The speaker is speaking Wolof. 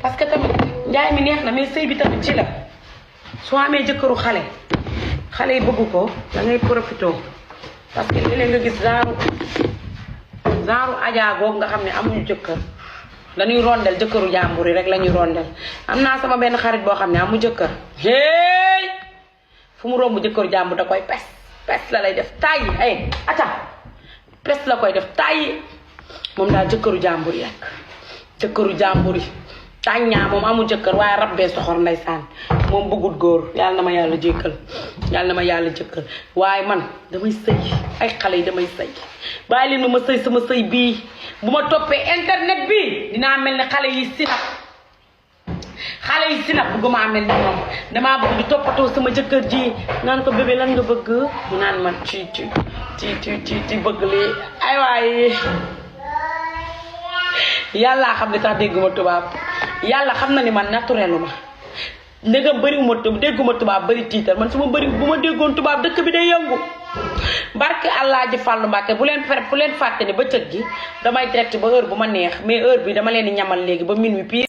parce que tamit njaay mi neex na mais sëy bi tamit ci la soo amee jëkkëru xale yi bëgg ko da ngay profité parce que léeg-léeg nga gis genre ajaagoog nga xam ne amuñu jëkkër dañuy rondel jëkkëru jàmbur yi rek la ñuy rondel am naa sama benn xarit boo xam ne amu jëkkër hey fu mu romb jëkkëru jàmbur da koy pes la lay def tàyyi ay ata pes la koy def tàyyi moom daal jëkkëru jàmbur yi rek jëkkëru jàmbur yi tàññaa moom amul jëkkër waaye rabbee soxor ndeysaan moom bëggut góor yàlla na ma yàlla jékkal yàlla na ma yàlla jëkkal waaye man damay sëy ay xale yi damay sëy bàyyi leen ma sëy sama sëy bii bu ma toppee internet bi dinaa mel ne xale yi sinap bëgguma mel ni moom damaa bëgg di toppatoo sama jëkkër ji naan ko bébé lan nga bëgg mu naan ma ci bëgg lii ay waaye yàllaa xam ne sax dégguma tubaab yàlla xam na ni man naturelu ma ndegam dégguma tubaab bëri tiitar man bu ma déggoon tubaab dëkk bi day yëngu barke Allah ji Fàllu Mbàkke bu leen fàtte ni bëccëg gi damay direct ba heure bu ma neex mais heure bi dama leen di ñamal léegi ba minuit pile